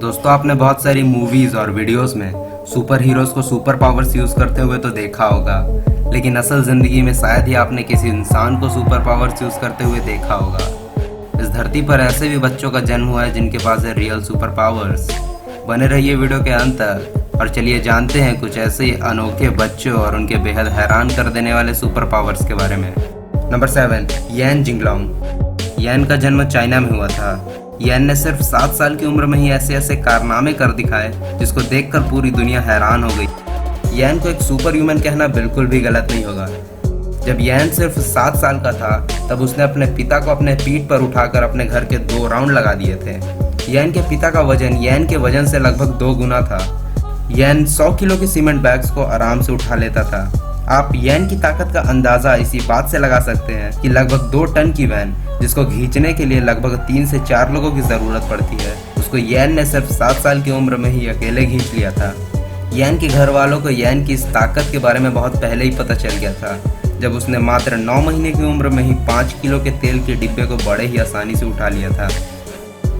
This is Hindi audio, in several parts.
दोस्तों, आपने बहुत सारी मूवीज और वीडियोस में सुपर हीरोज को सुपर पावर्स यूज करते हुए तो देखा होगा, लेकिन असल जिंदगी में शायद ही आपने किसी इंसान को सुपर पावर्स यूज करते हुए देखा होगा। इस धरती पर ऐसे भी बच्चों का जन्म हुआ है जिनके पास है रियल सुपर पावर्स। बने रहिए वीडियो के अंत तक और चलिए जानते हैं कुछ ऐसे अनोखे बच्चों और उनके बेहद हैरान कर देने वाले सुपर पावर्स के बारे में। नंबर 7, यान जिंगलोंग। यान का जन्म चाइना में हुआ था। यान ने सिर्फ 7 साल की उम्र में ही ऐसे ऐसे कारनामे कर दिखाए जिसको देखकर पूरी दुनिया हैरान हो गई। यान को एक सुपर ह्यूमन कहना बिल्कुल भी गलत नहीं होगा। जब यान सिर्फ 7 साल का था तब उसने अपने पिता को अपने पीठ पर उठाकर अपने घर के 2 राउंड लगा दिए थे। यान के पिता का वजन यान के वजन से लगभग 2 गुना था। यान 100 किलो के सीमेंट बैग्स को आराम से उठा लेता था। आप यान की ताकत का अंदाजा इसी बात से लगा सकते हैं कि लगभग 2 टन की वैन जिसको खींचने के लिए लगभग 3 से 4 लोगों की जरूरत पड़ती है, उसको यान ने सिर्फ 7 साल की उम्र में ही अकेले खींच लिया था। यान के घर वालों को यान की इस ताकत के बारे में बहुत पहले ही पता चल गया था, जब उसने मात्र 9 महीने की उम्र में ही 5 किलो के तेल के डिब्बे को बड़े ही आसानी से उठा लिया था।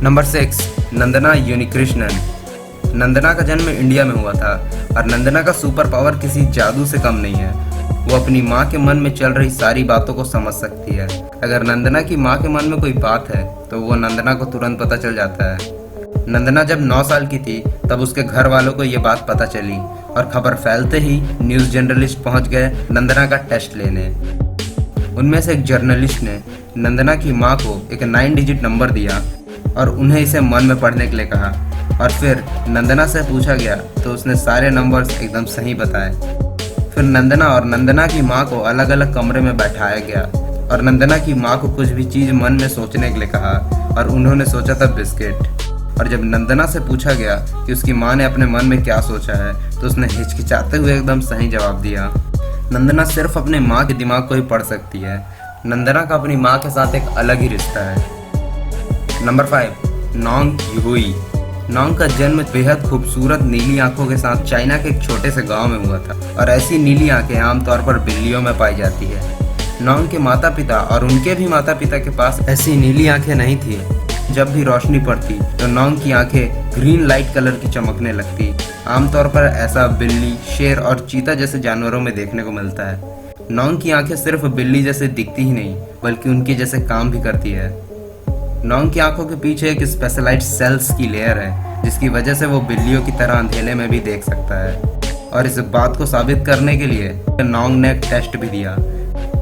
नंबर 6, नंदना यूनिकृष्णन। नंदना का जन्म इंडिया में हुआ था और नंदना का सुपर पावर किसी जादू से कम नहीं है। वो अपनी माँ के मन में चल रही सारी बातों को समझ सकती है। अगर नंदना की माँ के मन में कोई बात है तो वो नंदना को तुरंत पता चल जाता है। नंदना जब 9 साल की थी तब उसके घर वालों को ये बात पता चली और खबर फैलते ही न्यूज़ जर्नलिस्ट पहुंच गए नंदना का टेस्ट लेने। उनमें से एक जर्नलिस्ट ने नंदना की माँ को एक 9 डिजिट नंबर दिया और उन्हें इसे मन में पढ़ने के लिए कहा और फिर नंदना से पूछा गया तो उसने सारे नंबर्स एकदम सही बताए। फिर नंदना और नंदना की माँ को अलग अलग कमरे में बैठाया गया और नंदना की माँ को कुछ भी चीज़ मन में सोचने के लिए कहा और उन्होंने सोचा था बिस्किट। और जब नंदना से पूछा गया कि उसकी माँ ने अपने मन में क्या सोचा है तो उसने हिचकिचाते हुए एकदम सही जवाब दिया। नंदना सिर्फ अपने माँ के दिमाग को ही पढ़ सकती है। नंदना का अपनी माँ के साथ एक अलग ही रिश्ता है। नंबर 5, नोंग युहुई। नोंग का जन्म बेहद खूबसूरत नीली आंखों के साथ चाइना के एक छोटे से गांव में हुआ था और ऐसी नीली आंखें आमतौर पर बिल्लियों में पाई जाती है। नोंग के माता पिता और उनके भी माता पिता के पास ऐसी नीली आंखें नहीं थी। जब भी रोशनी पड़ती तो नोंग की आंखें ग्रीन लाइट कलर की चमकने लगती। आमतौर पर ऐसा बिल्ली, शेर और चीता जैसे जानवरों में देखने को मिलता है। नोंग की आंखें सिर्फ बिल्ली जैसे दिखती ही नहीं बल्कि उनके जैसे काम भी करती है। नोंग की आंखों के पीछे एक स्पेशलाइज्ड सेल्स की लेयर है जिसकी वजह से वो बिल्लियों की तरह अंधेरे में भी देख सकता है। और इस बात को साबित करने के लिए नोंग ने एक टेस्ट भी दिया।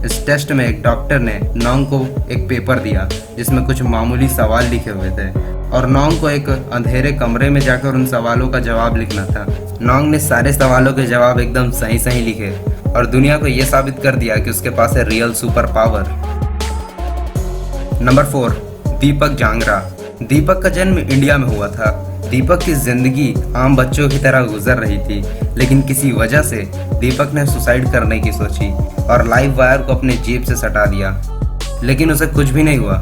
इस टेस्ट में एक डॉक्टर ने नोंग को एक पेपर दिया जिसमें कुछ मामूली सवाल लिखे हुए थे और नोंग को एक अंधेरे कमरे में जाकर उन सवालों का जवाब लिखना था। नोंग ने सारे सवालों के जवाब एकदम सही सही लिखे और दुनिया को यह साबित कर दिया कि उसके पास है रियल सुपर पावर। नंबर 4, दीपक जांगरा। दीपक का जन्म इंडिया में हुआ था। दीपक की जिंदगी आम बच्चों की तरह गुजर रही थी, लेकिन किसी वजह से दीपक ने सुसाइड करने की सोची और लाइव वायर को अपने जेब से सटा दिया, लेकिन उसे कुछ भी नहीं हुआ।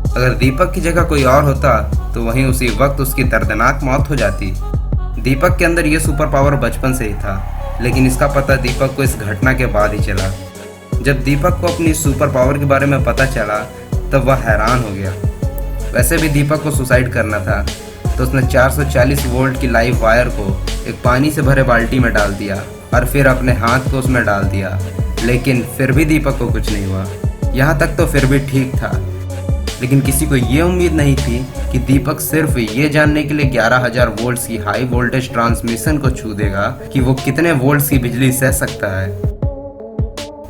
अगर दीपक की जगह कोई और होता तो वहीं उसी वक्त उसकी दर्दनाक मौत हो जाती। दीपक के अंदर यह सुपर पावर बचपन से ही था, लेकिन इसका पता दीपक को इस घटना के बाद ही चला। जब दीपक को अपनी सुपर पावर के बारे में पता चला तब वह हैरान हो गया। वैसे भी दीपक को सुसाइड करना था तो उसने 440 वोल्ट की लाइव वायर को एक पानी से भरे बाल्टी में डाल दिया और फिर अपने हाथ को उसमें डाल दिया, लेकिन फिर भी दीपक को कुछ नहीं हुआ। यहाँ तक तो फिर भी ठीक था, लेकिन किसी को ये उम्मीद नहीं थी कि दीपक सिर्फ ये जानने के लिए 11,000 वोल्ट्स की हाई वोल्टेज ट्रांसमिशन को छू देगा कि वो कितने वोल्ट्स की बिजली सह सकता है।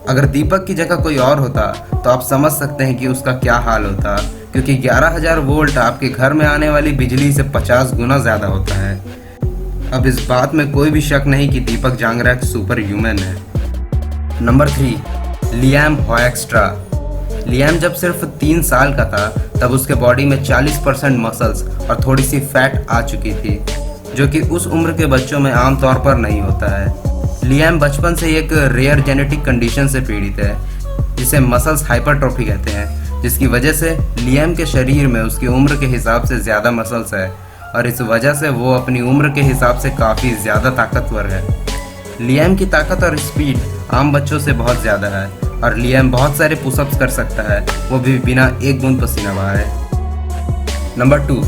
अगर दीपक की जगह कोई और होता तो आप समझ सकते हैं कि उसका क्या हाल होता, क्योंकि 11,000 वोल्ट आपके घर में आने वाली बिजली से 50 गुना ज़्यादा होता है। अब इस बात में कोई भी शक नहीं कि दीपक जांगरा एक सुपर ह्यूमन है। Number 3, Liam Hoekstra. लियाम जब सिर्फ 3 साल का था तब उसके बॉडी में 40% मसल्स और थोड़ी सी फैट आ चुकी थी, जो कि उस उम्र के बच्चों में आमतौर पर नहीं होता है। लियाम बचपन से एक रेयर जेनेटिक कंडीशन से पीड़ित है जिसे मसल्स हाइपरट्रोफी कहते हैं, जिसकी वजह से लियाम के शरीर में उसकी उम्र के हिसाब से ज़्यादा मसल्स है और इस वजह से वो अपनी उम्र के हिसाब से काफ़ी ज़्यादा ताकतवर है। लियाम की ताकत और स्पीड आम बच्चों से बहुत ज़्यादा है और लियाम बहुत सारे पुशअप्स कर सकता है, वो भी बिना एक बूंद पसीना बहाए। नंबर 2,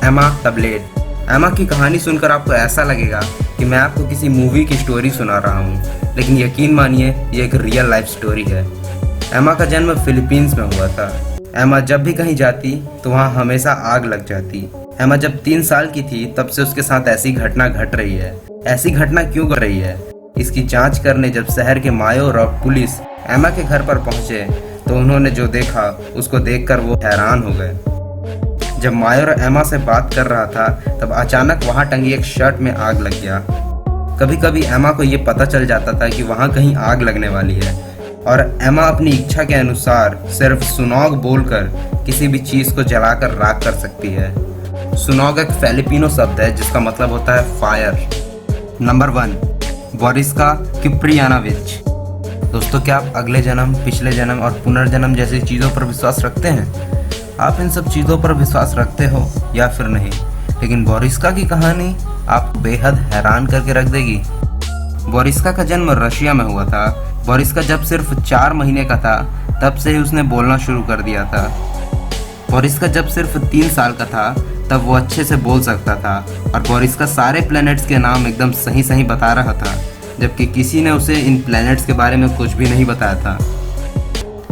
एमा द ब्लेड। एमा की कहानी सुनकर आपको ऐसा लगेगा कि मैं आपको किसी मूवी की स्टोरी सुना रहा हूँ, लेकिन यकीन मानिए ये एक रियल लाइफ स्टोरी है। एमा का जन्म फिलीपींस में हुआ था। एमा जब भी कहीं जाती तो वहाँ हमेशा आग लग जाती। एमा जब 3 साल की थी तब से उसके साथ ऐसी घटना घट रही है। ऐसी घटना क्यों घट रही है, इसकी जांच करने जब शहर के मायोर और पुलिस एमा के घर पर पहुंचे तो उन्होंने जो देखा उसको देखकर वो हैरान हो गए। जब मायोर एमा से बात कर रहा था तब अचानक वहां टंगी एक शर्ट में आग लग गया। कभी कभी एमा को ये पता चल जाता था कि वहां कहीं आग लगने वाली है और एमा अपनी इच्छा के अनुसार सिर्फ सुनोग बोलकर किसी भी चीज को जलाकर राख कर सकती है। सुनोग एक फिलिपिनो शब्द है जिसका मतलब होता है फायर। Number 1, Boriska किप्रियानोविच। दोस्तों, क्या आप अगले जन्म, पिछले जन्म और पुनर्जन्म जैसी चीज़ों पर विश्वास रखते हैं? आप इन सब चीज़ों पर विश्वास रखते हो या फिर नहीं, लेकिन बोरिस्का की कहानी आपको बेहद हैरान करके रख देगी। बोरिस्का का जन्म रशिया में हुआ था। बोरिस्का जब सिर्फ 4 महीने का था तब से ही उसने बोलना शुरू कर दिया था। बोरिस्का जब सिर्फ 3 साल का था तब वो अच्छे से बोल सकता था और बोरिस्का सारे प्लैनेट्स के नाम एकदम सही सही बता रहा था, जबकि किसी ने उसे इन प्लैनेट्स के बारे में कुछ भी नहीं बताया था।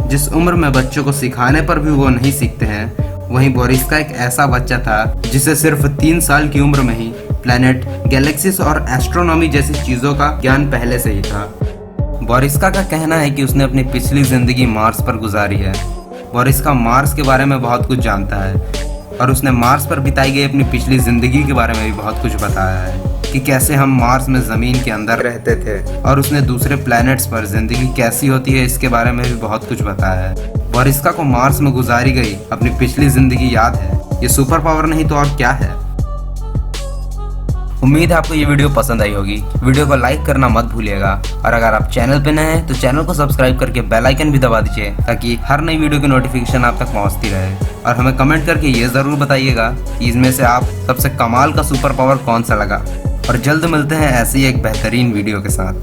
जिस उम्र में बच्चों को सिखाने पर भी वो नहीं सीखते हैं, वहीं बोरिस्का एक ऐसा बच्चा था जिसे सिर्फ 3 साल की उम्र में ही प्लैनेट, गैलेक्सीज और एस्ट्रोनॉमी जैसी चीज़ों का ज्ञान पहले से ही था। बोरिस्का का कहना है कि उसने अपनी पिछली ज़िंदगी मार्स पर गुजारी है। बोरिस्का मार्स के बारे में बहुत कुछ जानता है और उसने मार्स पर बिताई गई अपनी पिछली ज़िंदगी के बारे में भी बहुत कुछ बताया है कि कैसे हम मार्स में ज़मीन के अंदर रहते थे, और उसने दूसरे प्लैनेट्स पर ज़िंदगी कैसी होती है इसके बारे में भी बहुत कुछ बताया है। बोरिस्का को मार्स में गुजारी गई अपनी पिछली ज़िंदगी याद है। ये सुपर पावर नहीं तो और क्या है। उम्मीद है आपको ये वीडियो पसंद आई होगी। वीडियो को लाइक करना मत भूलिएगा और अगर आप चैनल पे नए हैं तो चैनल को सब्सक्राइब करके बेल आइकन भी दबा दीजिए ताकि हर नई वीडियो की नोटिफिकेशन आप तक पहुंचती रहे। और हमें कमेंट करके ये ज़रूर बताइएगा कि इसमें से आप सबसे कमाल का सुपर पावर कौन सा लगा। और जल्द मिलते हैं ऐसी एक बेहतरीन वीडियो के साथ।